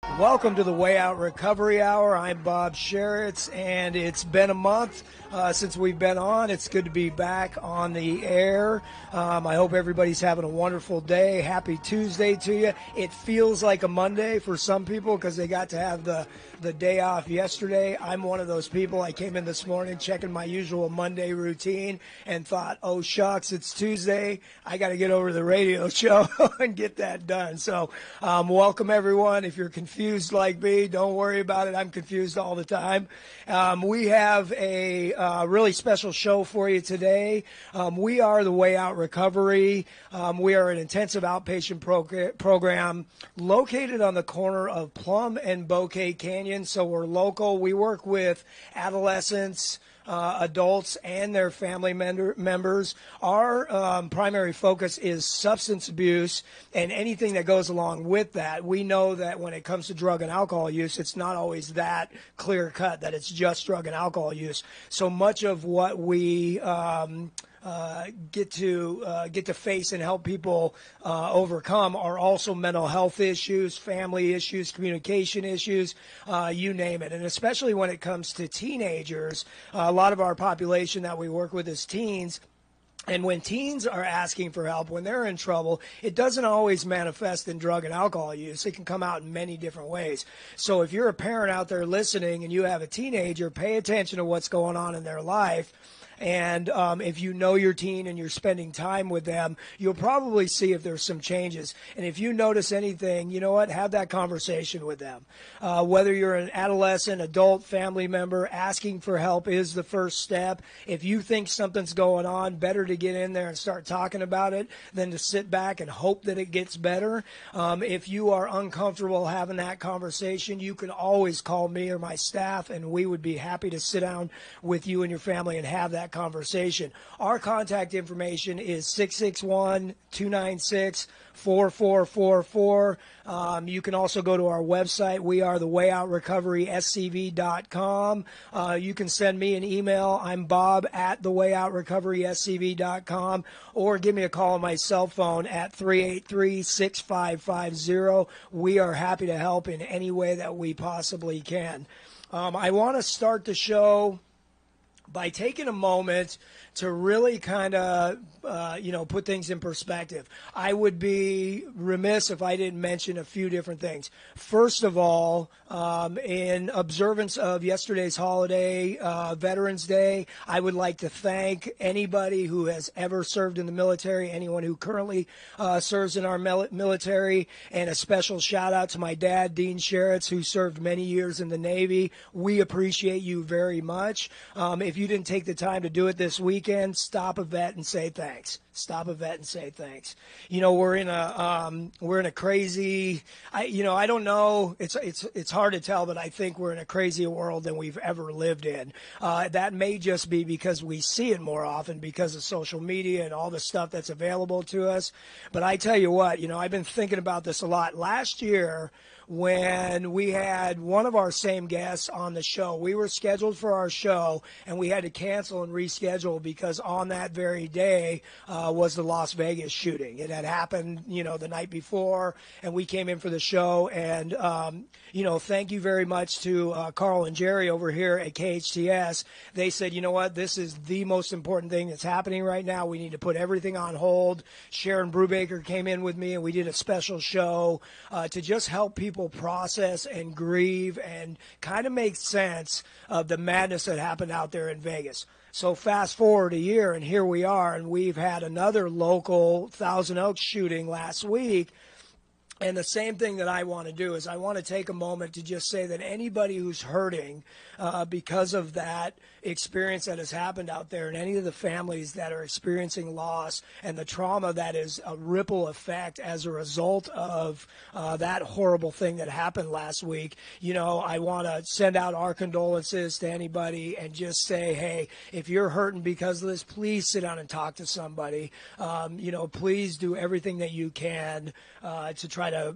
Welcome to the Way Out Recovery Hour. I'm Bob Sharits, and it's been a month since we've been on. It's good to be back on the air. I hope everybody's having a wonderful day. Happy Tuesday to you. It feels like a Monday for some people because they got to have the day off yesterday. I'm one of those people. I came in this morning checking my usual Monday routine and thought, oh, shucks, it's Tuesday. I got to get over to the radio show and get that done. So welcome, everyone. If you're confused like me, don't worry about it. I'm confused all the time. We have a really special show for you today. We are the Way Out Recovery. We are an intensive outpatient program located on the corner of Plum and Bouquet Canyon. So we're local. We work with adolescents, adults, and their family members. Our primary focus is substance abuse and anything that goes along with that. We know that when it comes to drug and alcohol use, it's not always that clear cut that it's just drug and alcohol use. So much of what we get to face and help people overcome are also mental health issues, family issues, communication issues, you name it. And especially when it comes to teenagers, a lot of our population that we work with is teens. And when teens are asking for help, when they're in trouble, it doesn't always manifest in drug and alcohol use. It can come out in many different ways. So if you're a parent out there listening and you have a teenager, pay attention to what's going on in their life. And if you know your teen and you're spending time with them, you'll probably see if there's some changes. And if you notice anything, you know what, have that conversation with them. Whether you're an adolescent, adult, family member, asking for help is the first step. If you think something's going on, better to get in there and start talking about it than to sit back and hope that it gets better. If you are uncomfortable having that conversation, you can always call me or my staff, and we would be happy to sit down with you and your family and have that conversation. Our contact information is 661-296-4444. You can also go to our website. We are thewayoutrocoveryscv.com. You can send me an email. I'm Bob at thewayoutrocoveryscv.com, or give me a call on my cell phone at 383-6550. We are happy to help in any way that we possibly can. I want to start the show by taking a moment to really kind of, put things in perspective. I would be remiss if I didn't mention a few different things. First of all, in observance of yesterday's holiday, Veterans Day, I would like to thank anybody who has ever served in the military, anyone who currently serves in our military, and a special shout out to my dad, Dean Sharits, who served many years in the Navy. We appreciate you very much. If you didn't take the time to do it this weekend, stop a vet and say thanks. Stop a vet and say thanks. You know, we're in a crazy, I don't know, it's hard to tell, but I think we're in a crazier world than we've ever lived in. That may just be because we see it more often because of social media and all the stuff that's available to us. But I tell you what, I've been thinking about this a lot. Last year, when we had one of our same guests on the show, we were scheduled for our show, and we had to cancel and reschedule because on that very day was the Las Vegas shooting. It had happened, the night before, and we came in for the show. And, thank you very much to Carl and Jerry over here at KHTS. They said, you know what, this is the most important thing that's happening right now. We need to put everything on hold. Sharon Brubaker came in with me, and we did a special show to just help people process and grieve and kind of make sense of the madness that happened out there in Vegas. So fast forward a year, and here we are, and we've had another local Thousand Oaks shooting last week. And the same thing that I want to do is I want to take a moment to just say that anybody who's hurting because of that experience that has happened out there, and any of the families that are experiencing loss and the trauma that is a ripple effect as a result of that horrible thing that happened last week, I want to send out our condolences to anybody and just say, hey, if you're hurting because of this, please sit down and talk to somebody. Please do everything that you can to try to,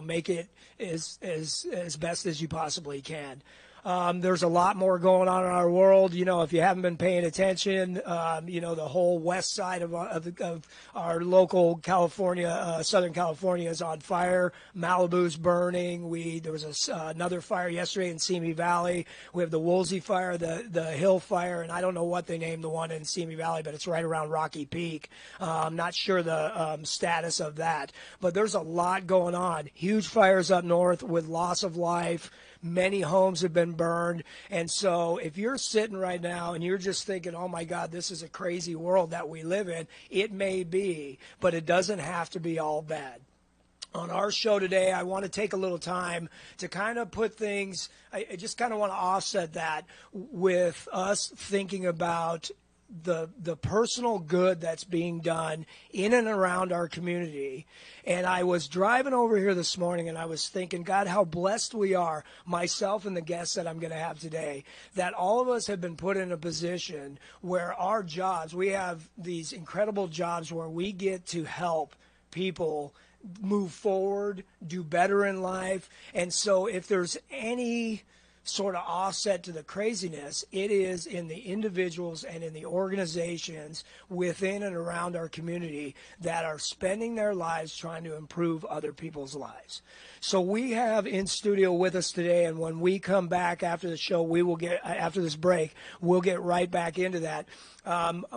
make it as best as you possibly can. There's a lot more going on in our world. You know, if you haven't been paying attention, you know, the whole west side of our local California, Southern California is on fire. Malibu's burning. There was another fire yesterday in Simi Valley. We have the Woolsey fire, the Hill fire, and I don't know what they named the one in Simi Valley, but it's right around Rocky Peak. I'm not sure the status of that, but there's a lot going on. Huge fires up north with loss of life. Many homes have been burned. And so if you're sitting right now and you're just thinking, oh, my God, this is a crazy world that we live in, it may be, but it doesn't have to be all bad. On our show today, I want to take a little time to kind of put things, I just kind of want to offset that with us thinking about the personal good that's being done in and around our community. And I was driving over here this morning and I was thinking, God, how blessed we are, myself and the guests that I'm going to have today, that all of us have been put in a position where our jobs, we have these incredible jobs where we get to help people move forward, do better in life. And so if there's any sort of offset to the craziness, it is in the individuals and in the organizations within and around our community that are spending their lives trying to improve other people's lives. So we have in studio with us today, and when we come back after the show, we will get, after this break, we'll get right back into that.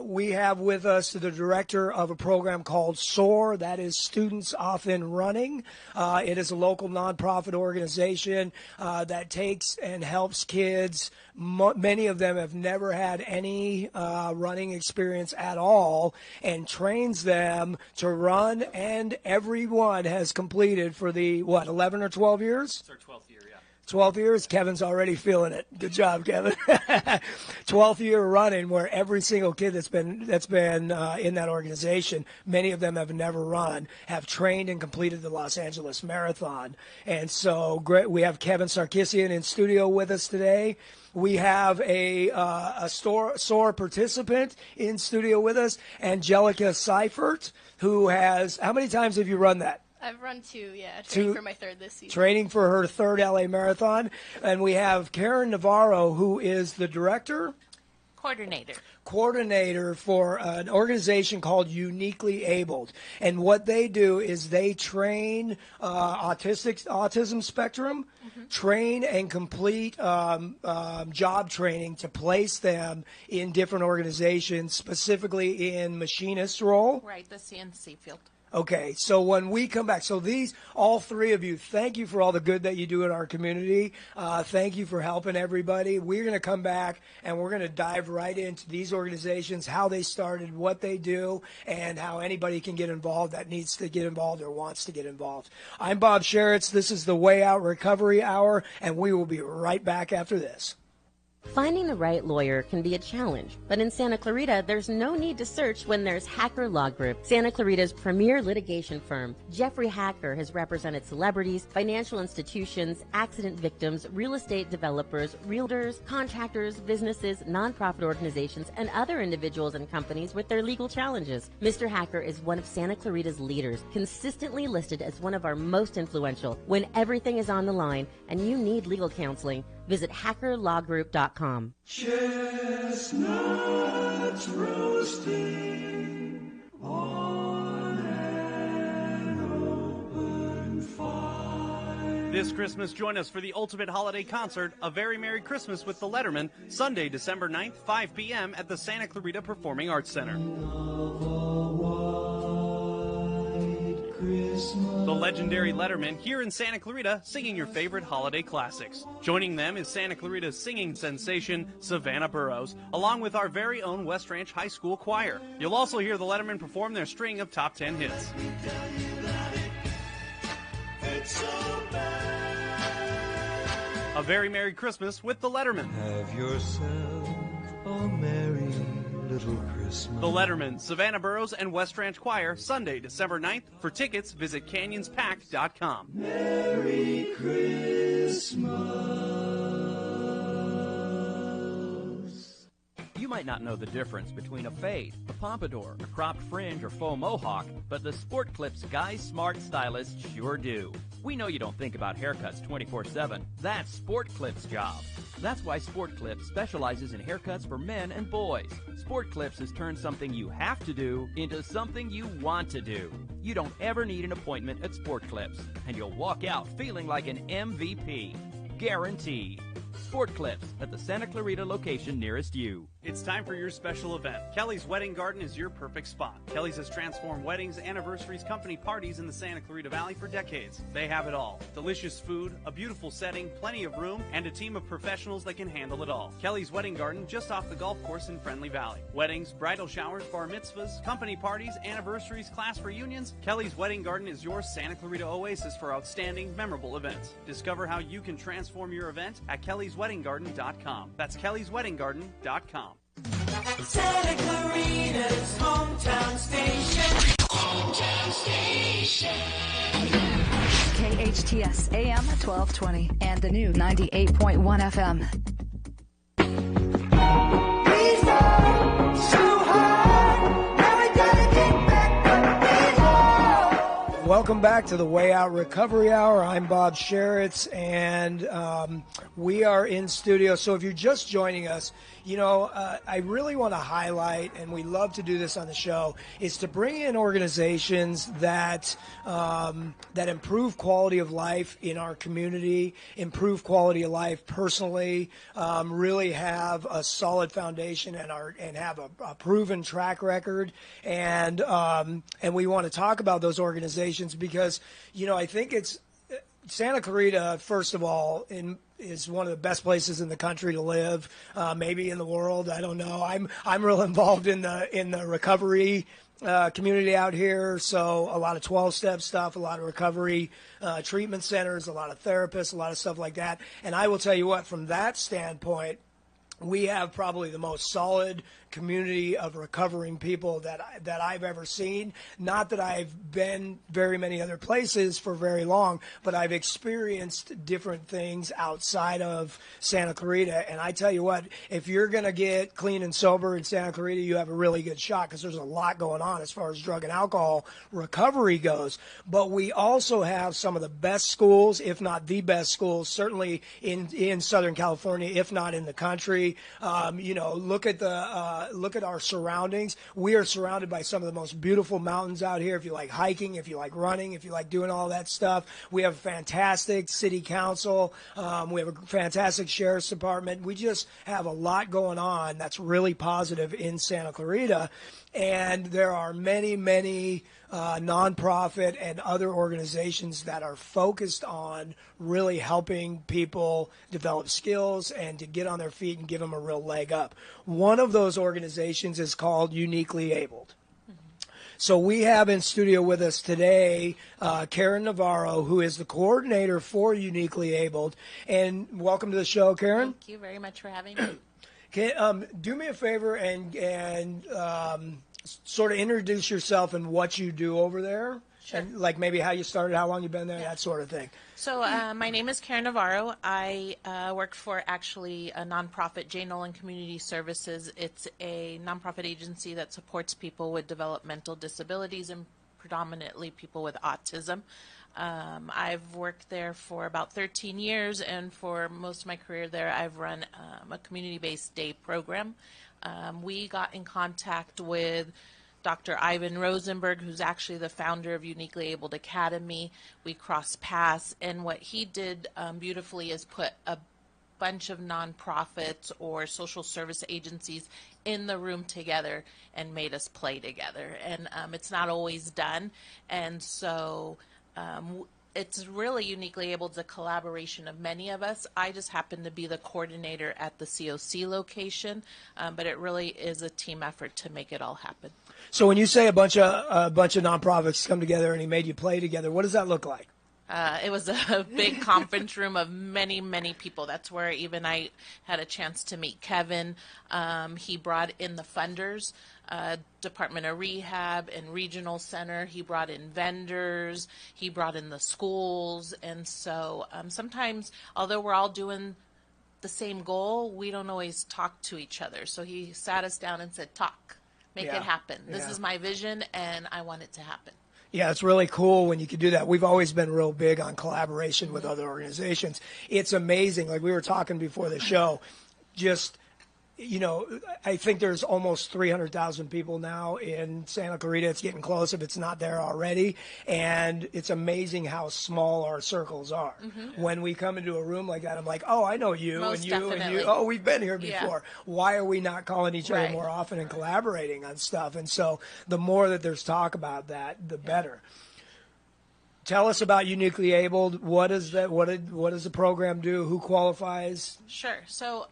We have with us the director of a program called SOAR, that is Students Off and Running. It is a local nonprofit organization that takes and helps kids. Many of them have never had any running experience at all, and trains them to run, and everyone has completed for the, 11 or 12 years? It's our 12th year, yeah. 12 years? Kevin's already feeling it. Good job, Kevin. 12th year running, where every single kid that's been in that organization, many of them have never run, have trained and completed the Los Angeles Marathon. And so great, we have Kevin Sarkisian in studio with us today. We have a SOAR participant in studio with us, Angelica Seifert, who has, how many times have you run that? I've run two, training for my third this season. Training for her third LA Marathon. And we have Karen Navarro, who is the director? Coordinator for an organization called Uniquely Abled. And what they do is they train autism spectrum, train and complete job training to place them in different organizations, specifically in machinist role. Right, the CNC field. Okay, so when we come back, so these, all three of you, thank you for all the good that you do in our community. Thank you for helping everybody. We're going to come back and we're going to dive right into these organizations, how they started, what they do, and how anybody can get involved that needs to get involved or wants to get involved. I'm Bob Sharits. This is the Way Out Recovery Hour, and we will be right back after this. Finding the right lawyer can be a challenge, but in Santa Clarita, there's no need to search when there's Hacker Law Group, Santa Clarita's premier litigation firm. Jeffrey Hacker has represented celebrities, financial institutions, accident victims, real estate developers, realtors, contractors, businesses, nonprofit organizations, and other individuals and companies with their legal challenges. Mr. Hacker is one of Santa Clarita's leaders, consistently listed as one of our most influential. When everything is on the line and you need legal counseling, visit hackerlawgroup.com. Chestnuts roasting on an open fire. This Christmas, join us for the ultimate holiday concert, A Very Merry Christmas with the Letterman, Sunday, December 9th, 5 p.m. at the Santa Clarita Performing Arts Center. The legendary Letterman here in Santa Clarita singing your favorite holiday classics. Joining them is Santa Clarita's singing sensation, Savannah Burrows, along with our very own West Ranch High School choir. You'll also hear the Letterman perform their string of top 10 hits. A Very Merry Christmas with the Letterman. Have yourself a merry little Christmas. The Letterman, Savannah Burrows, and West Ranch Choir, Sunday, December 9th. For tickets, visit canyonspack.com. Merry Christmas. You might not know the difference between a fade, a pompadour, a cropped fringe, or faux mohawk, but the Sport Clips Guy Smart stylists sure do. We know you don't think about haircuts 24/7. That's Sport Clips' job. That's why Sport Clips specializes in haircuts for men and boys. Sport Clips has turned something you have to do into something you want to do. You don't ever need an appointment at Sport Clips, and you'll walk out feeling like an MVP. Guaranteed. Sport Clips at the Santa Clarita location nearest you. It's time for your special event. Kelly's Wedding Garden is your perfect spot. Kelly's has transformed weddings, anniversaries, company parties in the Santa Clarita Valley for decades. They have it all. Delicious food, a beautiful setting, plenty of room, and a team of professionals that can handle it all. Kelly's Wedding Garden just off the golf course in Friendly Valley. Weddings, bridal showers, bar mitzvahs, company parties, anniversaries, class reunions. Kelly's Wedding Garden is your Santa Clarita oasis for outstanding, memorable events. Discover how you can transform your event at kellysweddinggarden.com. That's kellysweddinggarden.com. Santa Clarita's hometown station. Hometown station. KHTS AM 1220 and the new 98.1 FM. He's up so high. Now we gotta get back up. He's low. Welcome back to the Way Out Recovery Hour. I'm Bob Sharits, and we are in studio. So if you're just joining us, I really want to highlight, and we love to do this on the show, is to bring in organizations that improve quality of life in our community, improve quality of life personally, really have a solid foundation and have a proven track record, and we want to talk about those organizations because I think it's Santa Clarita, first of all, is one of the best places in the country to live, maybe in the world. I don't know. I'm real involved in the recovery community out here, so a lot of 12-step stuff, a lot of recovery treatment centers, a lot of therapists, a lot of stuff like that. And I will tell you what, from that standpoint, we have probably the most solid community of recovering people that I've ever seen. Not that I've been very many other places for very long, but I've experienced different things outside of Santa Clarita. And I tell you what, if you're going to get clean and sober in Santa Clarita, you have a really good shot because there's a lot going on as far as drug and alcohol recovery goes. But we also have some of the best schools, if not the best schools, certainly in Southern California, if not in the country. Look at our surroundings. We are surrounded by some of the most beautiful mountains out here. If you like hiking, if you like running, if you like doing all that stuff, we have a fantastic city council. We have a fantastic sheriff's department. We just have a lot going on that's really positive in Santa Clarita. And there are many, many nonprofit and other organizations that are focused on really helping people develop skills and to get on their feet and give them a real leg up. One of those organizations is called Uniquely Abled. So we have in studio with us today Karen Navarro, who is the coordinator for Uniquely Abled. And welcome to the show, Karen. Thank you very much for having me. Do me a favor and sort of introduce yourself and what you do over there. Sure. And like maybe how you started, how long you've been there, that sort of thing. So my name is Karen Navarro. I work for actually a nonprofit, J. Nolan Community Services. It's a nonprofit agency that supports people with developmental disabilities and predominantly people with autism. I've worked there for about 13 years, and for most of my career there, I've run a community-based day program. We got in contact with Dr. Ivan Rosenberg, who's actually the founder of Uniquely Abled Academy. We crossed paths, and what he did beautifully is put a bunch of nonprofits or social service agencies in the room together and made us play together. And it's not always done, and so it's really Uniquely Abled, a collaboration of many of us. I just happen to be the coordinator at the COC location, but it really is a team effort to make it all happen. So when you say a bunch of nonprofits come together and he made you play together, what does that look like? It was a big conference room of many, many people. That's where even I had a chance to meet Kevin. He brought in the funders, Department of Rehab and Regional Center. He brought in vendors. He brought in the schools. And so sometimes, although we're all doing the same goal, we don't always talk to each other. So he sat us down and said, talk, make it happen. This is my vision, and I want it to happen. Yeah, it's really cool when you can do that. We've always been real big on collaboration with other organizations. It's amazing. Like we were talking before the show, just, I think there's almost 300,000 people now in Santa Clarita. It's getting close if it's not there already. And it's amazing how small our circles are. When we come into a room like that, I'm like, oh, I know you Most and you definitely. and you. Oh, we've been here Yeah. before. Why are we not calling each other Right. more often and collaborating on stuff? And so the more that there's talk about that, the better. Tell us about Uniquely Abled. What is that? What does the program do? Who qualifies? Sure. So,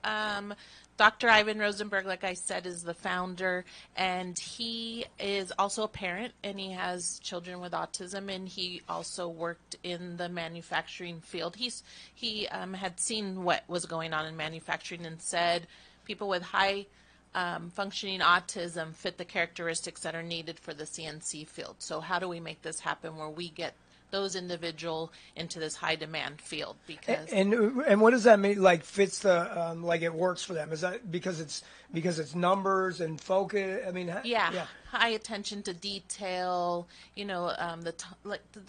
Dr. Ivan Rosenberg, like I said, is the founder, and he is also a parent, and he has children with autism, and he also worked in the manufacturing field. He had seen what was going on in manufacturing and said people with high functioning autism fit the characteristics that are needed for the CNC field. So how do we make this happen where we get those individual into this high demand field? Because And what does that mean? Like fits the like it works for them? Is that because it's numbers and focus? I mean, yeah, high attention to detail. The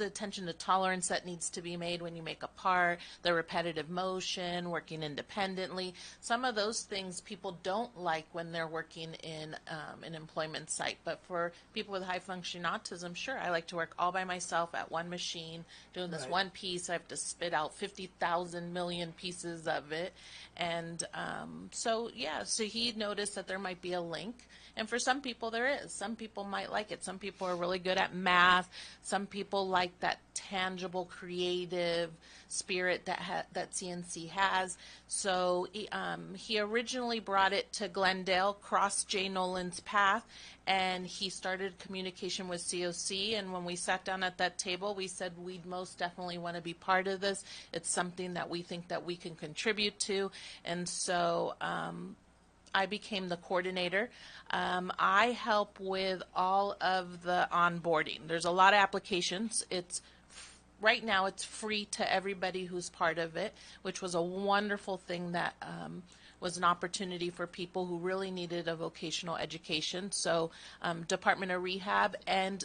attention to tolerance that needs to be made when you make a part. The repetitive motion, working independently. Some of those things people don't like when they're working in an employment site. But for people with high functioning autism, sure, I like to work all by myself at one machine, doing this one piece. I have to spit out 50,000 million pieces of it. And so he noticed that there might be a link. And for some people there is. Some people might like it. Some people are really good at math. Some people like that tangible, creative spirit that CNC has. So he originally brought it to Glendale, crossed Jay Nolan's path, and he started communication with COC. And when we sat down at that table, we said we'd most definitely want to be part of this. It's something that we think that we can contribute to. And so I became the coordinator. I help with all of the onboarding. There's a lot of applications. Right now it's free to everybody who's part of it, which was a wonderful thing that was an opportunity for people who really needed a vocational education. So Department of Rehab and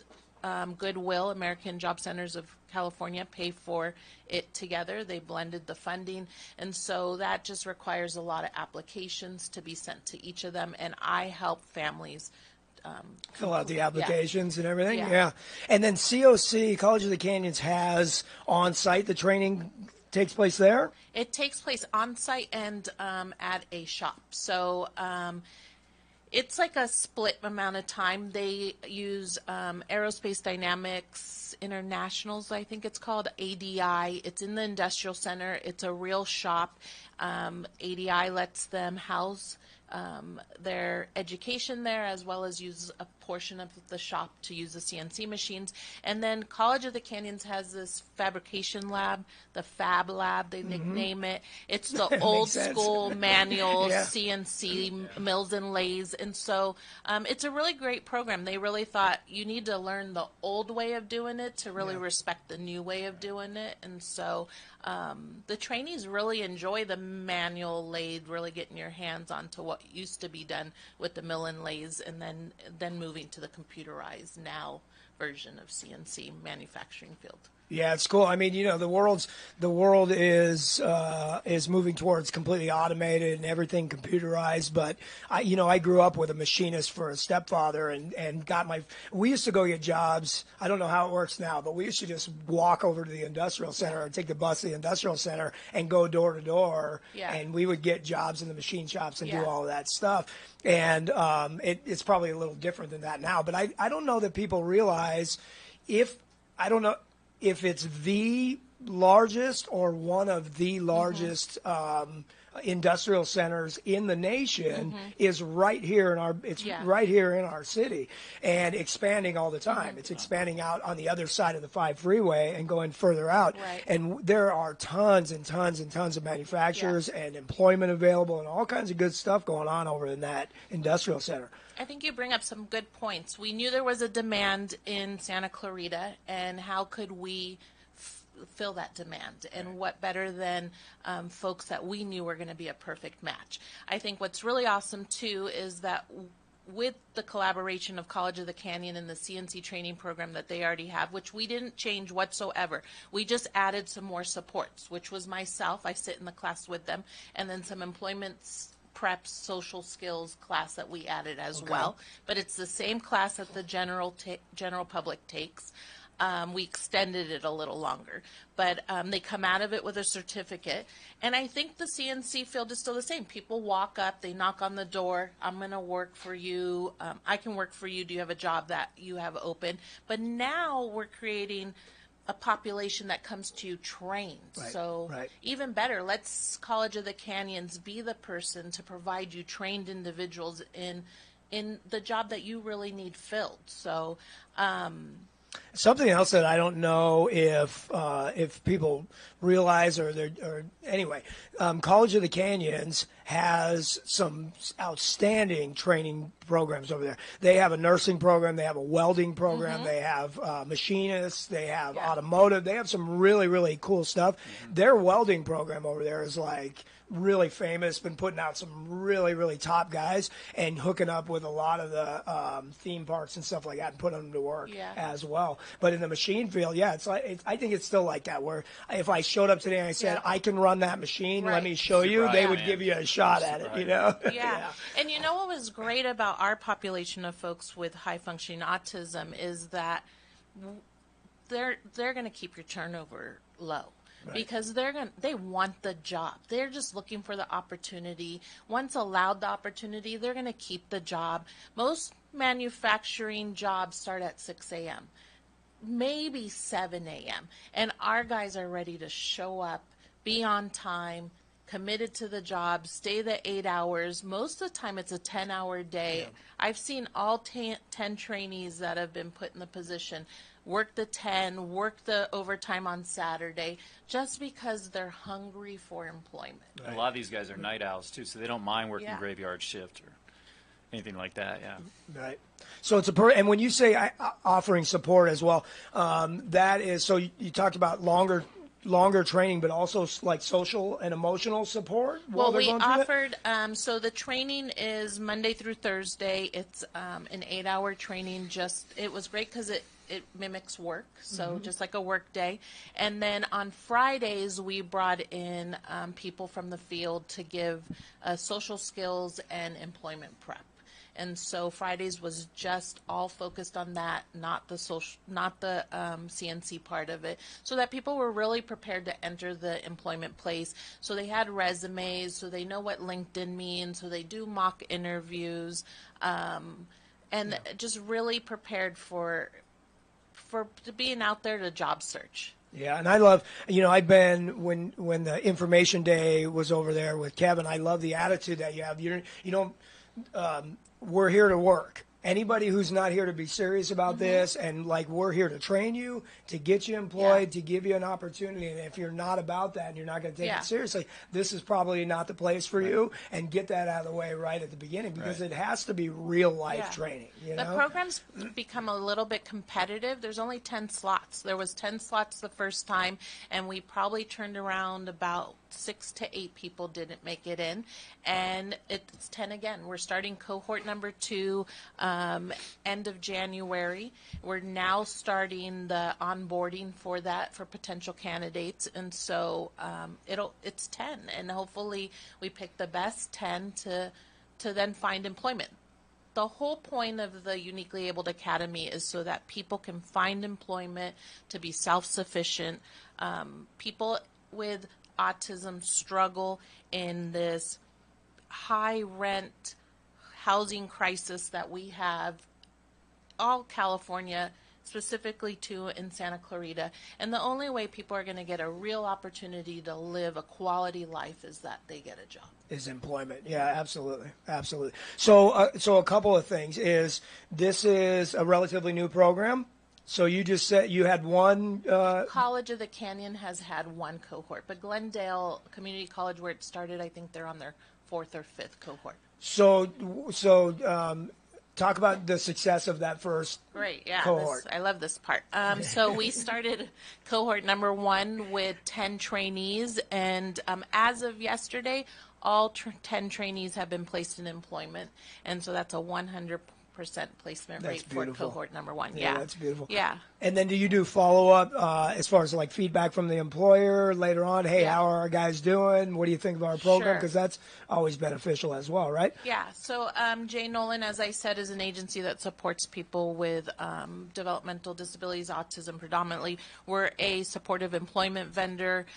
Goodwill, American Job Centers of California, pay for it together. They blended the funding, and so that just requires a lot of applications to be sent to each of them, and I help families fill out the applications and everything. Yeah. And then COC, College of the Canyons, has on-site, the training takes place there? It takes place on-site and at a shop. So it's like a split amount of time. They use Aerospace Dynamics Internationals, I think it's called, ADI. It's in the industrial center. It's a real shop. ADI lets them house their education there, as well as use a portion of the shop to use the CNC machines. And then College of the Canyons has this fabrication lab, the Fab Lab, they nickname it. It's the old school manual CNC mills and lathes. And so it's a really great program. They really thought you need to learn the old way of doing it to really respect the new way of doing it. And so the trainees really enjoy the manual lathe, really getting your hands onto what used to be done with the mill and lathes, and then moving to the computerized now version of CNC manufacturing field. Yeah, it's cool. I mean, the world is moving towards completely automated and everything computerized. But I grew up with a machinist for a stepfather, and we used to go get jobs. I don't know how it works now, but we used to just walk over to the industrial center or take the bus to the industrial center and go door to door. Yeah. And we would get jobs in the machine shops and do all of that stuff. And it's probably a little different than that now. But I don't know that people realize if it's the largest or one of the largest industrial centers in the nation is right here in our city, and expanding all the time. It's expanding out on the other side of the 5 freeway and going further out. Right. And there are tons and tons and tons of manufacturers and employment available and all kinds of good stuff going on over in that industrial center. I think you bring up some good points. We knew there was a demand in Santa Clarita, and how could we fill that demand. And what better than folks that we knew were going to be a perfect match. I think what's really awesome too is that with the collaboration of College of the Canyon and the CNC training program that they already have, which we didn't change whatsoever. We just added some more supports, which was myself. I sit in the class with them, and then some employment prep social skills class that we added as well. But it's the same class that the general public takes. We extended it a little longer, but they come out of it with a certificate. And I think the CNC field is still the same. People walk up, they knock on the door. I'm going to work for you. I can work for you. Do you have a job that you have open? But now we're creating a population that comes to you trained. So even better, let's College of the Canyons be the person to provide you trained individuals in the job that you really need filled. So something else that I don't know if people realize anyway, College of the Canyons has some outstanding training programs over there. They have a nursing program, they have a welding program, they have machinists, they have automotive, they have some really, really cool stuff. Their welding program over there is like really famous, been putting out some really, really top guys and hooking up with a lot of the theme parks and stuff like that and putting them to work as well. But in the machine field, it's like I think it's still like that, where if I showed up today and I said, I can run that machine, let me show you, they would give you a shot at it, you know? And you know what was great about our population of folks with high functioning autism is that they're going to keep your turnover low. Because they want the job. They're just looking for the opportunity. Once allowed the opportunity, they're going to keep the job. Most manufacturing jobs start at 6 a.m., maybe 7 a.m. And our guys are ready to show up, be on time, committed to the job, stay the 8 hours. Most of the time it's a 10-hour day. I've seen all 10 trainees that have been put in the position work the 10, work the overtime on Saturday, just because they're hungry for employment. A lot of these guys are night owls too, so they don't mind working graveyard shift or anything like that. Right. So it's and when you say offering support as well, that is, so you talked about longer training, but also like social and emotional support? Well, we offered, so the training is Monday through Thursday. It's an 8-hour training. It was great because it mimics work, so just like a work day. And then on Fridays, we brought in people from the field to give social skills and employment prep. And so Fridays was just all focused on that, not the CNC part of it, so that people were really prepared to enter the employment place. So they had resumes, so they know what LinkedIn means, so they do mock interviews, and just really prepared for being out there to job search. Yeah, and I love, I've been, when the information day was over there with Kevin, I love the attitude that you have. We're here to work. Anybody who's not here to be serious about this, and like, we're here to train you, to get you employed, to give you an opportunity. And if you're not about that and you're not going to take it seriously, this is probably not the place for you. And get that out of the way right at the beginning, because it has to be real life training. The program's become a little bit competitive. There's only 10 slots. There was 10 slots the first time, and we probably turned around about 6 to 8 people didn't make it in, and it's 10 again. We're starting cohort number 2 end of January. We're now starting the onboarding for potential candidates, and so it's 10, and hopefully we pick the best 10 to then find employment. The whole point of the Uniquely Abled Academy is so that people can find employment, to be self-sufficient. People with autism struggle in this high rent housing crisis that we have all California, specifically too in Santa Clarita. And the only way people are going to get a real opportunity to live a quality life is that they get a job. Is employment. Yeah, absolutely. Absolutely. So a couple of things is, this is a relatively new program. So you just said you had one. College of the Canyon has had one cohort, but Glendale Community College, where it started, I think they're on their 4th or 5th cohort. So talk about the success of that first Great, yeah. cohort. I love this part. So we started cohort number 1 with 10 trainees, and as of yesterday, all 10 trainees have been placed in employment, and so that's a 100% placement That's rate beautiful. for cohort number 1. Yeah, that's beautiful. Yeah. And then do you do follow-up as far as like feedback from the employer later on? Hey, Yeah. how are our guys doing? What do you think of our program? Sure. Because that's always beneficial as well, right? Yeah, so Jay Nolan, as I said, is an agency that supports people with developmental disabilities, autism predominantly. We're a supportive employment vendor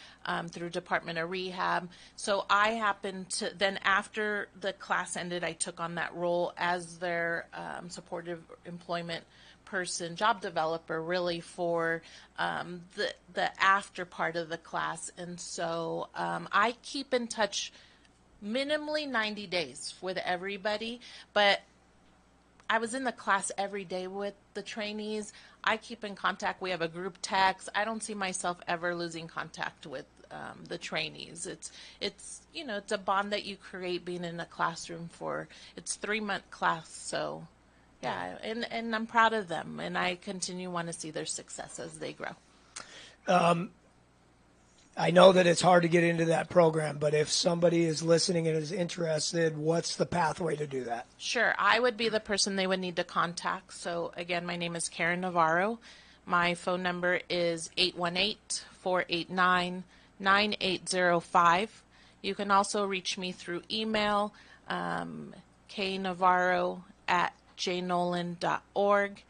through Department of Rehab. So I happened to, then after the class ended, I took on that role as their supportive employment person, job developer, really for the after part of the class. And so I keep in touch minimally 90 days with everybody, but I was in the class every day with the trainees. I keep in contact. We have a group text. I don't see myself ever losing contact with the trainees. It's you know, it's a bond that you create being in a classroom for, it's 3-month class. So yeah, and I'm proud of them, and I want to see their success as they grow. I know that it's hard to get into that program, but if somebody is listening and is interested, what's the pathway to do that? Sure. I would be the person they would need to contact. So, again, my name is Karen Navarro. My phone number is 818-489-9805. You can also reach me through email, knavarro@jnolan.org.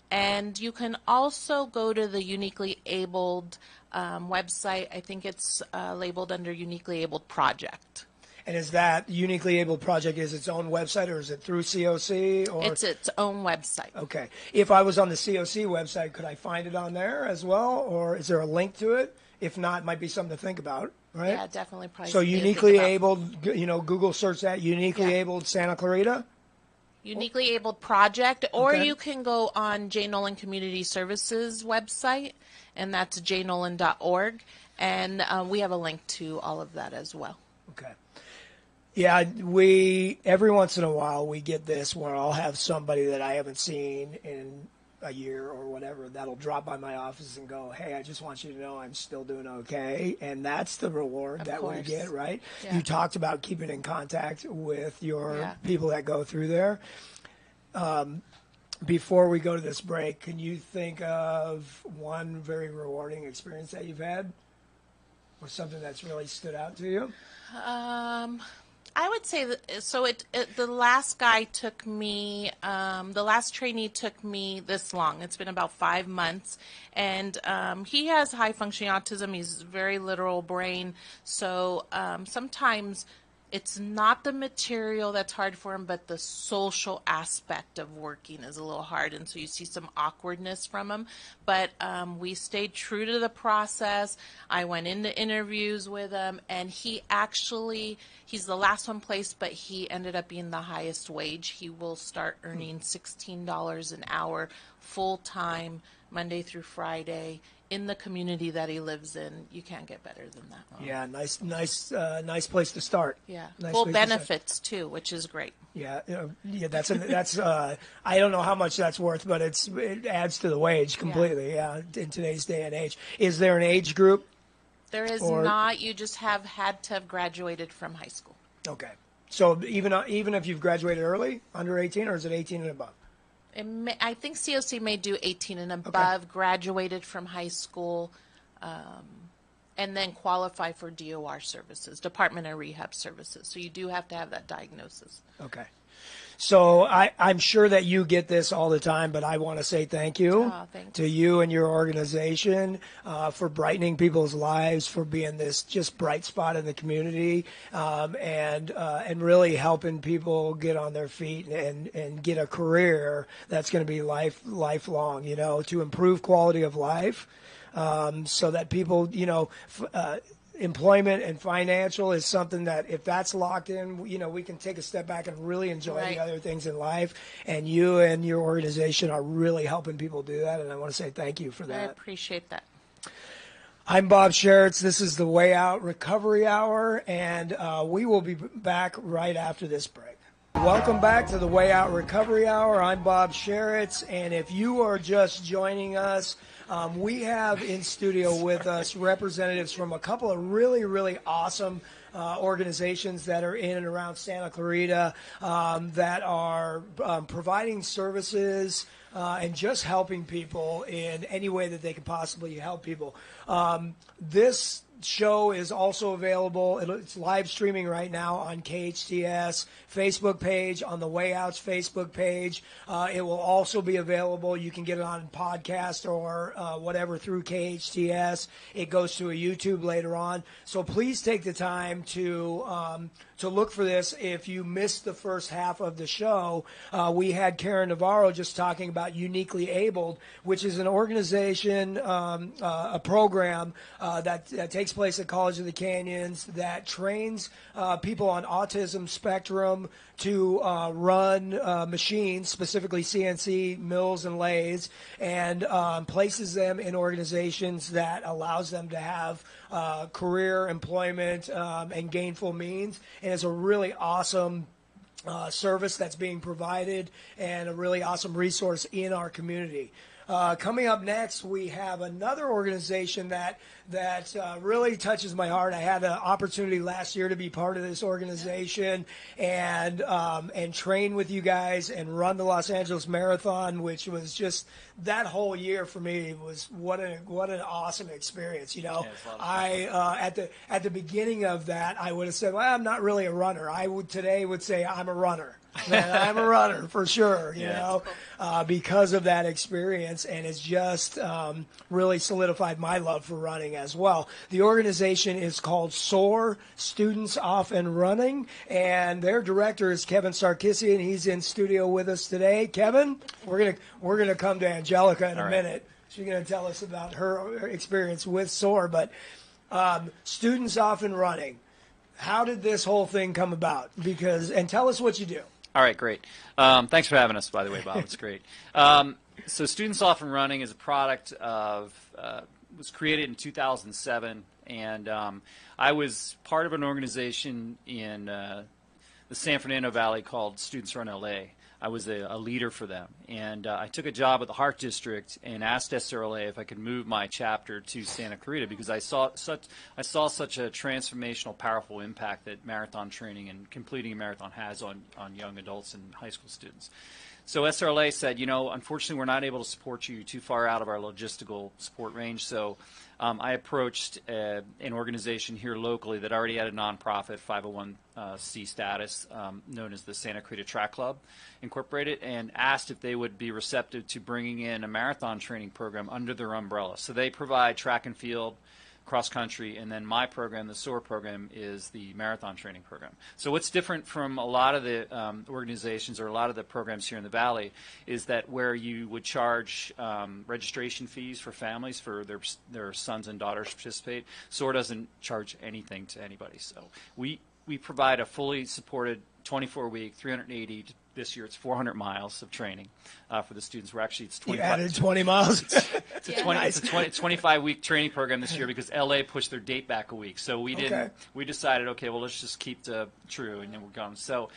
And you can also go to the Uniquely Abled website. I think it's labeled under Uniquely Abled Project. And is that Uniquely Abled Project is its own website, or is it through COC? Or It's its own website. Okay. If I was on the COC website, could I find it on there as well, or is there a link to it? If not, it might be something to think about, right? Yeah, definitely. Probably So something to think Uniquely about. Abled, Google search that, Uniquely Yeah. Abled Santa Clarita? Uniquely Abled Project, or Okay. you can go on J. Nolan Community Services website, and that's jnolan.org, and we have a link to all of that as well. Okay. Yeah, every once in a while we get this where I'll have somebody that I haven't seen in a year or whatever that'll drop by my office and go, hey, I just want you to know I'm still doing okay. And that's the reward Of that we course. get, right? Yeah. You talked about keeping in contact with your Yeah. people that go through there. Before we go to this break, can you think of one very rewarding experience that you've had, or something that's really stood out to you? I would say that, so the last guy took me, the last trainee took me this long. It's been about 5 months, and he has high functioning autism. He's very literal brain, so sometimes it's not the material that's hard for him, but the social aspect of working is a little hard, and so you see some awkwardness from him. But we stayed true to the process. I went into interviews with him, and he's the last one placed, but he ended up being the highest wage. He will start earning $16 an hour full-time, Monday through Friday, in the community that he lives in. You can't get better than that. Yeah, nice place to start. Yeah, Nice full place to start. benefits too, which is great. Yeah, that's I don't know how much that's worth, but it adds to the wage completely. Yeah, in today's day and age. Is there an age group? There is Or- not. You just had to have graduated from high school. Okay, so even if you've graduated early, under 18, or is it 18 and above? I think COC may do 18 and above, graduated from high school, and then qualify for DOR services, Department of Rehab services. So you do have to have that diagnosis. Okay. So I'm sure that you get this all the time, but I want to say thank you to you and your organization for brightening people's lives, for being this just bright spot in the community, and really helping people get on their feet and get a career that's going to be lifelong, to improve quality of life, so that people, employment and financial is something that if that's locked in, we can take a step back and really enjoy the other things in life. And you and your organization are really helping people do that. And I want to say thank you for I that. appreciate that. I'm Bob Sharits. This is the Way Out Recovery Hour, and we will be back right after this break. Welcome back to the Way Out Recovery Hour. I'm Bob Sharits, and if you are just joining us, we have in studio with us representatives from a couple of really, really awesome organizations that are in and around Santa Clarita that are providing services and just helping people in any way that they can possibly help people. This show is also available. It's live streaming right now on KHTS Facebook page, on the Way Out's Facebook page. It will also be available. You can get it on podcast or whatever through KHTS. It goes to a YouTube later on. So please take the time to look for this. If you missed the first half of the show, we had Karen Navarro just talking about Uniquely Abled, which is an organization, a program that takes place at College of the Canyons that trains people on autism spectrum to run machines, specifically CNC mills and lathes, and places them in organizations that allows them to have career, employment, and gainful means. And it's a really awesome service that's being provided and a really awesome resource in our community. Coming up next, we have another organization that really touches my heart. I had an opportunity last year to be part of this organization and train with you guys and run the Los Angeles Marathon, which was just that whole year for me was what an awesome experience. You know, I at the beginning of that, I would have said, well, I'm not really a runner. I would say I'm a runner. Man, I'm a runner for sure, you know, because of that experience, and it's just really solidified my love for running as well. The organization is called SOAR, Students Off and Running, and their director is Kevin Sarkissian. He's in studio with us today. Kevin, we're gonna come to Angelica in a minute. She's gonna tell us about her experience with SOAR, but Students Off and Running. How did this whole thing come about? And tell us what you do. All right, great. Thanks for having us, by the way, Bob. It's great. So Students Off and Running is a product was created in 2007, and I was part of an organization in the San Fernando Valley called Students Run LA. I was a leader for them, and I took a job at the Heart District and asked SRLA if I could move my chapter to Santa Clarita because I saw such a transformational, powerful impact that marathon training and completing a marathon has on young adults and high school students. So SRLA said, you know, unfortunately, we're not able to support you too far out of our logistical support range. So I approached an organization here locally that already had a nonprofit 501c status known as the Santa Clarita Track Club Incorporated, and asked if they would be receptive to bringing in a marathon training program under their umbrella. So they provide track and field, cross country, and then my program, the SOAR program, is the marathon training program. So what's different from a lot of the organizations or a lot of the programs here in the Valley is that where you would charge registration fees for families for their sons and daughters to participate, SOAR doesn't charge anything to anybody. So we provide a fully supported 24-week, 380, this year it's 400 miles of training for the students. We're actually, it's 25. You added 20 miles. It's a 25-week training program this year because LA pushed their date back a week. So we didn't. We decided, okay, well, let's just keep the true, and then we're gone. So,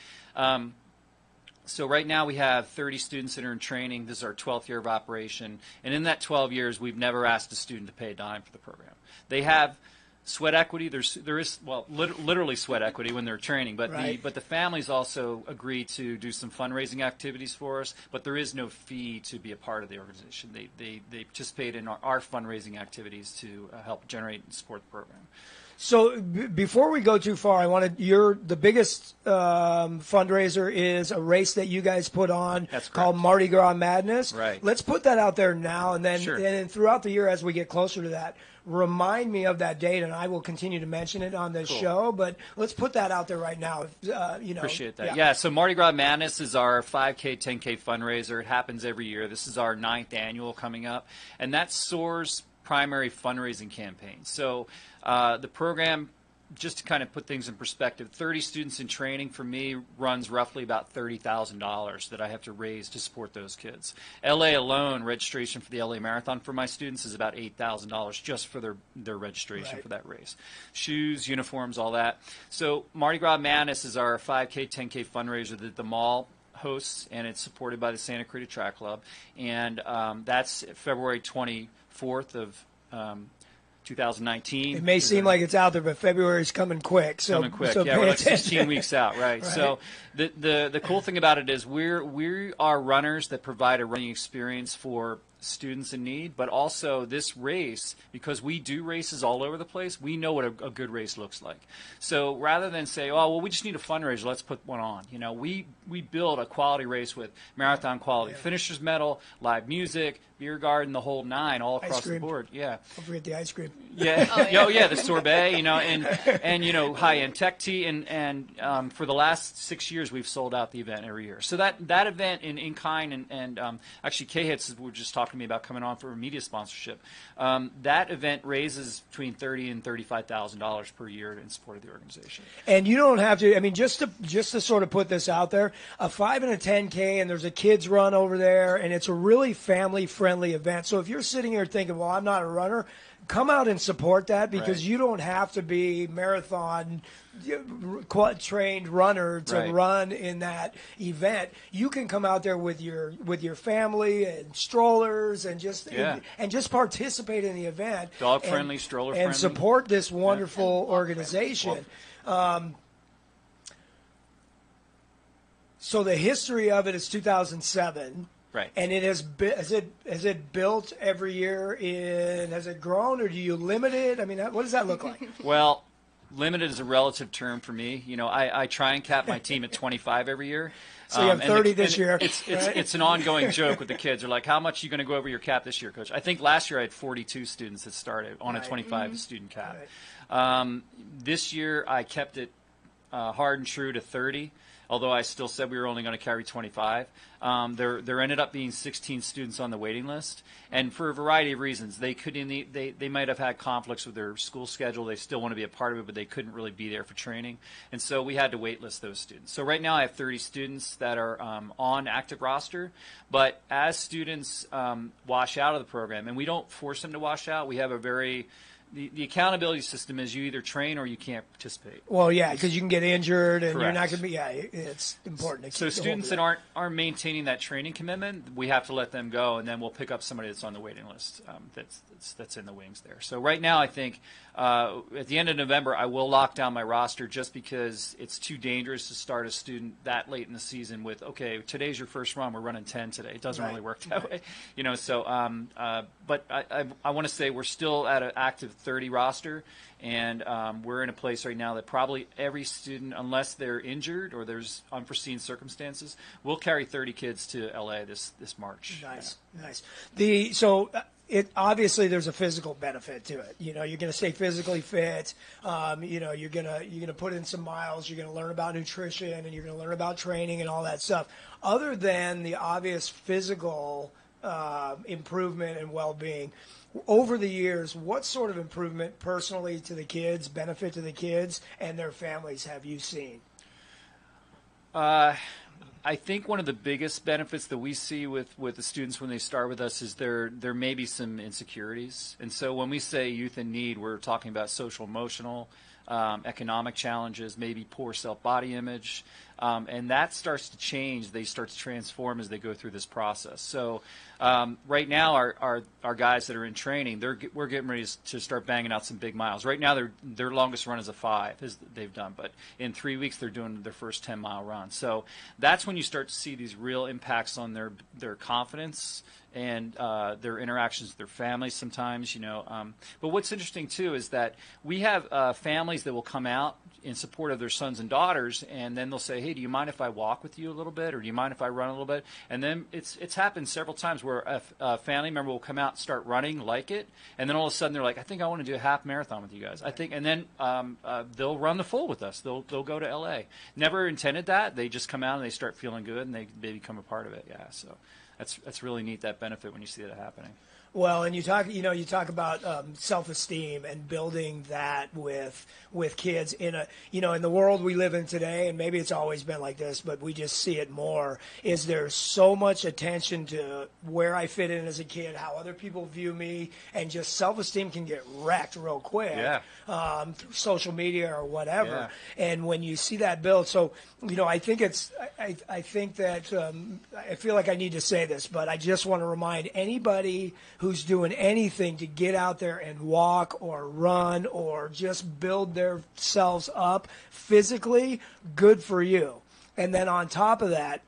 so right now we have 30 students that are in training. This is our 12th year of operation, and in that 12 years, we've never asked a student to pay a dime for the program. They have sweat equity. There is literally sweat equity when they're training, but the families also agree to do some fundraising activities for us. But there is no fee to be a part of the organization. They participate in our fundraising activities to help generate and support the program. So before we go too far, the biggest fundraiser is a race that you guys put on called Mardi Gras Madness. Right. Let's put that out there now, and then Sure. and throughout the year as we get closer to that, remind me of that date, and I will continue to mention it on this show. But let's put that out there right now. Appreciate that. Yeah. So Mardi Gras Madness is our 5K, 10K fundraiser. It happens every year. This is our 9th annual coming up, and that's SOAR's primary fundraising campaign. So the program just to kind of put things in perspective, 30 students in training for me runs roughly about $30,000 that I have to raise to support those kids. LA alone, registration for the LA Marathon for my students is about $8,000 just for their registration for that race. Shoes, uniforms, all that. So Mardi Gras Madness is our 5K, 10K fundraiser that the mall hosts, and it's supported by the Santa Clarita Track Club. And that's February 24th of 2019. It may seem like it's out there, but February's coming quick. So, coming quick. So yeah, we're like 16 weeks out, right? So the cool thing about it is we are runners that provide a running experience for students in need, but also this race, because we do races all over the place, we know what a good race looks like. So rather than say, oh, well, we just need a fundraiser, let's put one on. You know, we build a quality race with marathon quality, finishers medal, live music, beer garden, the whole nine, all across the board. Yeah. Don't forget the ice cream. Yeah. The sorbet, you know, and you know, high-end tech tea, and for the last 6 years we've sold out the event every year. So that event in kind and actually KHTS were just talking to me about coming on for a media sponsorship. That event raises between $30,000 and $35,000 per year in support of the organization. And you don't have to. I mean, just to sort of put this out there, a 5 and a 10K, and there's a kids run over there, and it's a really family-friendly event. So if you're sitting here thinking, well, I'm not a runner, come out and support that, because you don't have to be marathon trained runner to run in that event. You can come out there with your family and strollers and just participate in the event. Dog friendly, stroller friendly, and support this wonderful organization. So the history of it is 2007. Right. And it has it built every year has it grown, or do you limit it? I mean, what does that look like? Well, limited is a relative term for me. You know, I try and cap my team at 25 every year. So you have 30 this year. It's an ongoing joke with the kids. They're like, how much are you going to go over your cap this year, Coach? I think last year I had 42 students that started on a 25 student cap. This year I kept it hard and true to 30. Although I still said we were only going to carry 25. There ended up being 16 students on the waiting list, and for a variety of reasons. They might have had conflicts with their school schedule. They still want to be a part of it, but they couldn't really be there for training, and so we had to wait list those students. So right now I have 30 students that are on active roster, but as students wash out of the program, and we don't force them to wash out, we have a very the accountability system is you either train or you can't participate. Well, yeah, because you can get injured and Correct. you're not going to be. Yeah, it's important. So students that aren't maintaining that training commitment, we have to let them go, and then we'll pick up somebody that's on the waiting list that's in the wings there. So right now, I think at the end of November, I will lock down my roster just because it's too dangerous to start a student that late in the season with, okay, today's your first run, we're running 10 today. It doesn't really work that way, you know. So, but I want to say we're still at an active 30 roster, and we're in a place right now that probably every student, unless they're injured or there's unforeseen circumstances, will carry 30 kids to LA this March. Nice. It obviously there's a physical benefit to it. You know, you're going to stay physically fit. You know, you're gonna put in some miles. You're going to learn about nutrition, and you're going to learn about training and all that stuff. Other than the obvious physical improvement and well-being, over the years, what sort of improvement personally to the kids, benefit to the kids and their families have you seen? I think one of the biggest benefits that we see with the students when they start with us is there may be some insecurities. And so when we say youth in need, we're talking about social, emotional, economic challenges, maybe poor self-body image. And that starts to change. They start to transform as they go through this process. So right now, our guys that are in training, we're getting ready to start banging out some big miles. Right now, their longest run is a 5, as they've done. But in 3 weeks, they're doing their first 10-mile run. So that's when you start to see these real impacts on their confidence and their interactions with their families sometimes, you know. But what's interesting, too, is that we have families that will come out in support of their sons and daughters, and then they'll say, hey, do you mind if I walk with you a little bit, or do you mind if I run a little bit? And then it's happened several times where a family member will come out and start running like it, and then all of a sudden they're like, I think I want to do a half marathon with you guys. I think, and then they'll run the full with us. They'll go to LA. Never intended that. They just come out and they start feeling good, and they become a part of it. Yeah, so that's really neat, that benefit when you see that happening. Well, and you talk about self-esteem and building that with kids in in the world we live in today, and maybe it's always been like this, but we just see it more. Is there's so much attention to where I fit in as a kid, how other people view me, and just self-esteem can get wrecked real quick through social media or whatever. Yeah. And when you see that build, so I think I think that I feel like I need to say this, but I just want to remind anybody who's doing anything to get out there and walk or run or just build themselves up physically, good for you. And then on top of that,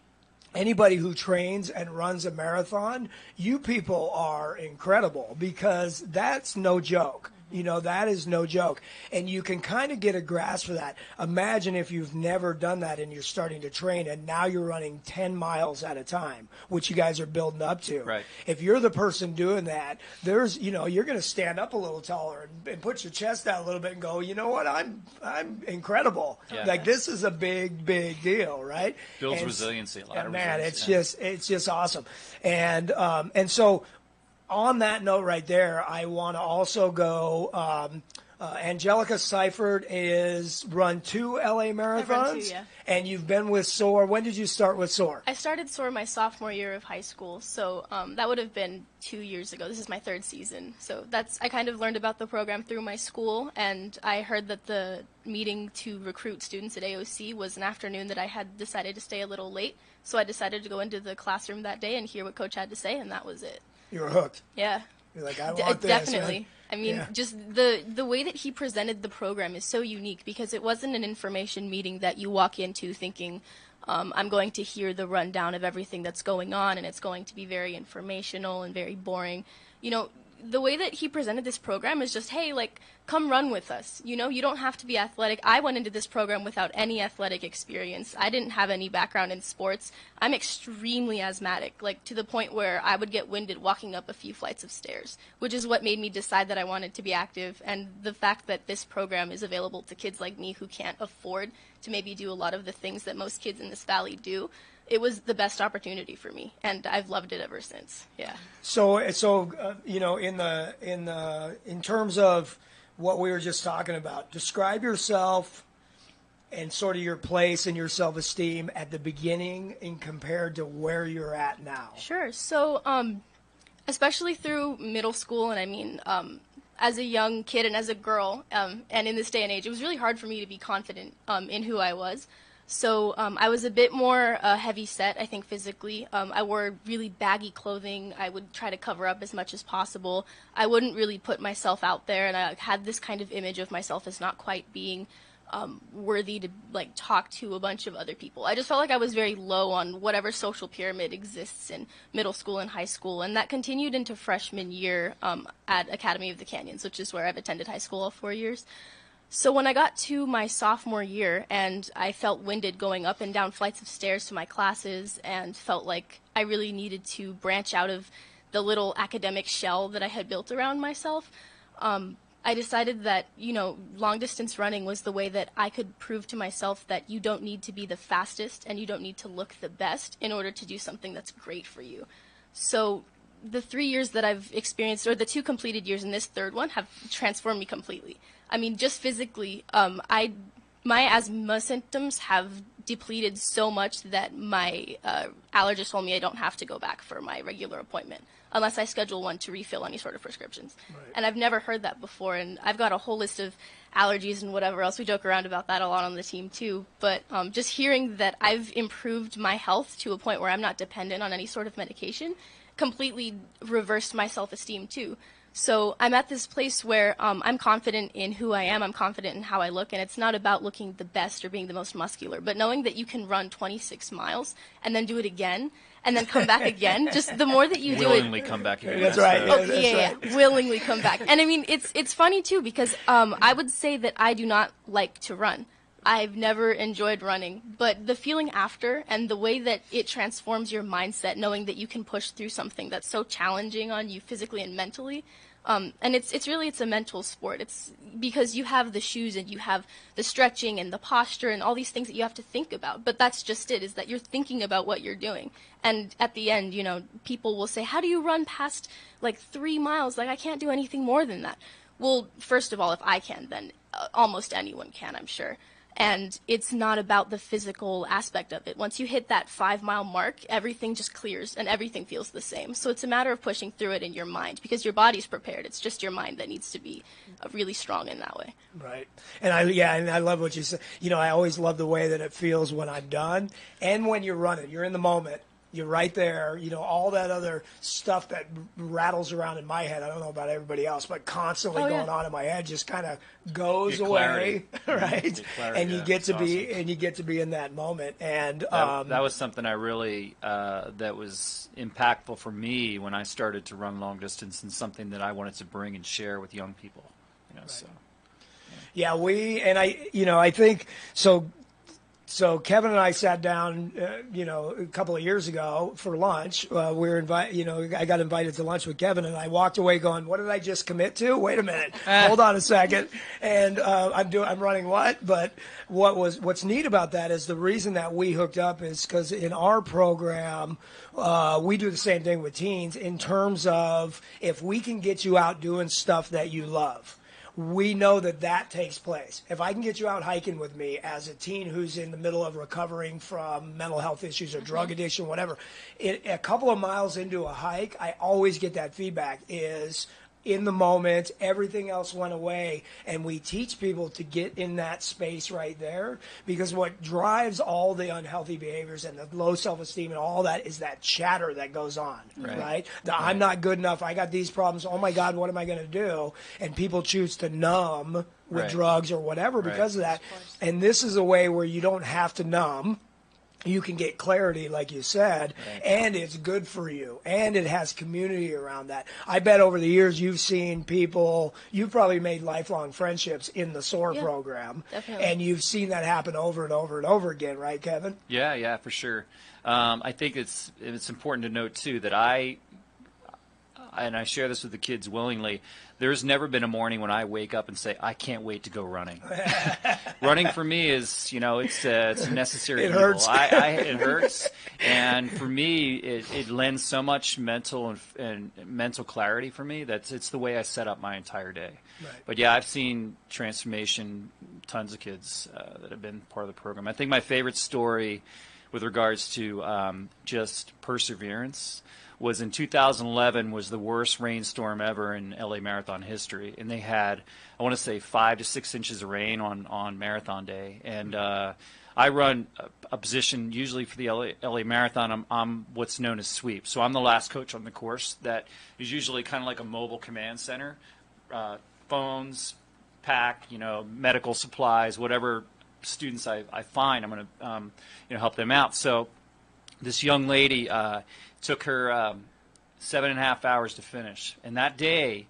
anybody who trains and runs a marathon, you people are incredible, because that's no joke. That is no joke. And you can kind of get a grasp for that. Imagine if you've never done that and you're starting to train and now you're running 10 miles at a time, which you guys are building up to. Right. If you're the person doing that, there's, you're going to stand up a little taller and put your chest out a little bit and go, you know what, I'm incredible. Yeah. Like, this is a big, big deal, right? Builds resiliency, a lot of man, resilience. It's just awesome. And so, on that note right there, I want to also go, Angelica Seifert is run 2 LA marathons. I've run 2, yeah. And you've been with SOAR. When did you start with SOAR? I started SOAR my sophomore year of high school, so that would have been 2 years ago. This is my 3rd season. So I kind of learned about the program through my school, and I heard that the meeting to recruit students at AOC was an afternoon that I had decided to stay a little late. So I decided to go into the classroom that day and hear what Coach had to say, and that was it. You were hooked. Yeah. You're like, I want this. Definitely. Man. I mean, just the way that he presented the program is so unique, because it wasn't an information meeting that you walk into thinking, I'm going to hear the rundown of everything that's going on, and it's going to be very informational and very boring. The way that he presented this program is just, hey, like, come run with us. You don't have to be athletic. I went into this program without any athletic experience. I didn't have any background in sports. I'm extremely asthmatic, like, to the point where I would get winded walking up a few flights of stairs, which is what made me decide that I wanted to be active. And the fact that this program is available to kids like me who can't afford to maybe do a lot of the things that most kids in this valley do, it was the best opportunity for me, and I've loved it ever since. Yeah. So in terms of what we were just talking about, describe yourself and sort of your place and your self-esteem at the beginning and compared to where you're at now. Sure. So, especially through middle school, and I mean, as a young kid and as a girl, and in this day and age, it was really hard for me to be confident in who I was. So I was a bit more heavy set, I think, physically. I wore really baggy clothing. I would try to cover up as much as possible. I wouldn't really put myself out there, and I had this kind of image of myself as not quite being worthy to talk to a bunch of other people. I just felt like I was very low on whatever social pyramid exists in middle school and high school, and that continued into freshman year at Academy of the Canyons, which is where I've attended high school all 4 years. So when I got to my sophomore year and I felt winded going up and down flights of stairs to my classes and felt like I really needed to branch out of the little academic shell that I had built around myself, I decided that, long distance running was the way that I could prove to myself that you don't need to be the fastest and you don't need to look the best in order to do something that's great for you. So the 3 years that I've experienced, or the 2 completed years and this 3rd one, have transformed me completely. I mean, just physically, my asthma symptoms have depleted so much that my allergist told me I don't have to go back for my regular appointment unless I schedule one to refill any sort of prescriptions. Right. And I've never heard that before, and I've got a whole list of allergies and whatever else. We joke around about that a lot on the team too, but just hearing that I've improved my health to a point where I'm not dependent on any sort of medication completely reversed my self-esteem too. So I'm at this place where I'm confident in who I am, I'm confident in how I look, and it's not about looking the best or being the most muscular, but knowing that you can run 26 miles and then do it again and then come back again. Just the more that you do it. Willingly come back again. That's right. Yeah. Willingly come back. And I mean, it's funny too, because I would say that I do not like to run. I've never enjoyed running, but the feeling after and the way that it transforms your mindset, knowing that you can push through something that's so challenging on you physically and mentally, And it's a mental sport. It's because you have the shoes and you have the stretching and the posture and all these things that you have to think about. But that's just it, is that you're thinking about what you're doing. And at the end, people will say, how do you run past like 3 miles? Like, I can't do anything more than that. Well, first of all, if I can, then almost anyone can, I'm sure. And it's not about the physical aspect of it. Once you hit that 5-mile mark, everything just clears and everything feels the same. So it's a matter of pushing through it in your mind, because your body's prepared. It's just your mind that needs to be really strong in that way. Right. And I love what you said. I always love the way that it feels when I'm done and when you're running. You're in the moment. You're right there. All that other stuff that rattles around in my head, I don't know about everybody else, but constantly going on in my head just kind of goes away, right? And you get to be in that moment. And that was something I really that was impactful for me when I started to run long distance, and something that I wanted to bring and share with young people. So. Yeah, I think so. So Kevin and I sat down, a couple of years ago for lunch. We were I got invited to lunch with Kevin, and I walked away going, "What did I just commit to? Wait a minute, hold on a second." And I'm running what? But what's neat about that is the reason that we hooked up is because in our program, we do the same thing with teens in terms of if we can get you out doing stuff that you love. We know that takes place. If I can get you out hiking with me as a teen who's in the middle of recovering from mental health issues or drug addiction, whatever, a couple of miles into a hike, I always get that feedback is in the moment, everything else went away, and we teach people to get in that space right there, because what drives all the unhealthy behaviors and the low self-esteem and all that is that chatter that goes on, right? I'm not good enough, I got these problems, oh my God, what am I going to do? And people choose to numb with drugs or whatever because of that. And this is a way where you don't have to numb. You can get clarity, like you said, and it's good for you, and it has community around that. I bet over the years you've probably made lifelong friendships in the SOAR program, definitely. And you've seen that happen over and over and over again, right, Kevin? Yeah, for sure. I think it's important to note, too, that I share this with the kids willingly, there's never been a morning when I wake up and say, I can't wait to go running. Running for me is, it's a necessary evil. Hurts. It hurts. And for me, it lends so much mental and mental clarity for me that it's the way I set up my entire day. Right. But yeah, I've seen transformation, tons of kids that have been part of the program. I think my favorite story with regards to just perseverance was in 2011 was the worst rainstorm ever in LA Marathon history, and they had, I want to say, 5 to 6 inches of rain on marathon day. And I run a position usually for the LA Marathon. I'm what's known as sweep, so I'm the last coach on the course. That is usually kind of like a mobile command center, phones, pack, medical supplies, whatever students I find, I'm going to help them out. So this young lady took her 7.5 hours to finish, and that day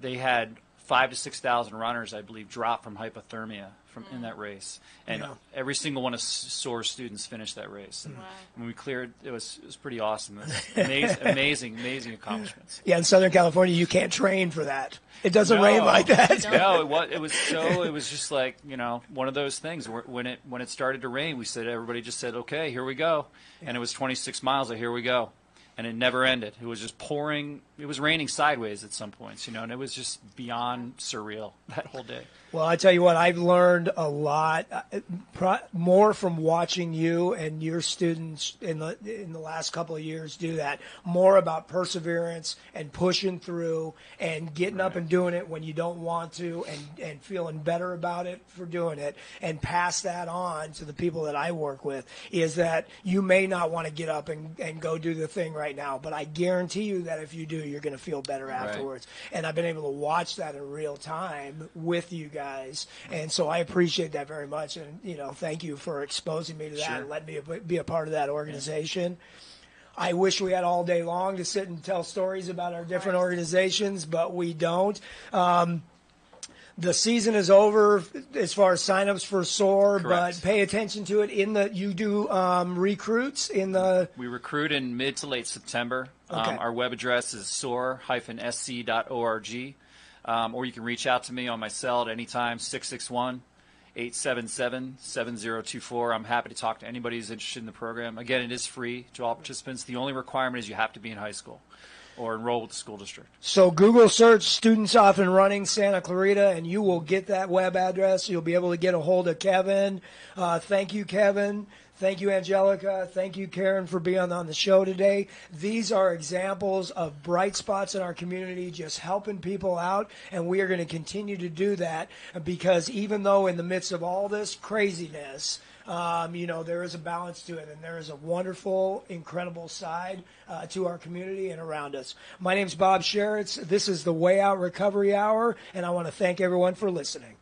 they had 5,000 to 6,000 runners, I believe, drop from hypothermia in that race, and every single one of SOAR students finished that race. And when we cleared, it was pretty awesome. It was amazing accomplishments. Yeah, in Southern California, you can't train for that. It doesn't rain like that. No, it was just like one of those things. When it started to rain, everybody just said, okay, here we go, and it was 26 miles of here we go. And it never ended. It was just pouring. It was raining sideways at some points, and it was just beyond surreal that whole day. Well, I tell you what, I've learned a lot more from watching you and your students in the last couple of years do that. More about perseverance and pushing through and getting up and doing it when you don't want to, and feeling better about it for doing it, and pass that on to the people that I work with. Is that you may not want to get up and go do the thing right now, but I guarantee you that if you do, you're going to feel better afterwards. And I've been able to watch that in real time with you guys, and so I appreciate that very much. And thank you for exposing me to that and letting me be a part of that organization. I wish we had all day long to sit and tell stories about our different organizations, but we don't. The season is over as far as signups for SOAR, Correct. but pay attention to it. You do recruits in the. We recruit in mid to late September. Okay. Our web address is soar-sc.org. Or you can reach out to me on my cell at any time, 661-877-7024. I'm happy to talk to anybody who's interested in the program. Again, it is free to all participants. The only requirement is you have to be in high school or enroll with the school district. So Google search Students Off and Running Santa Clarita, and you will get that web address. You'll be able to get a hold of Kevin. Thank you, Kevin. Thank you, Angelica. Thank you, Karen, for being on the show today. These are examples of bright spots in our community, just helping people out, and we are going to continue to do that because even though in the midst of all this craziness, there is a balance to it, and there is a wonderful, incredible side to our community and around us. My name's Bob Sharits. This is the Way Out Recovery Hour, and I want to thank everyone for listening.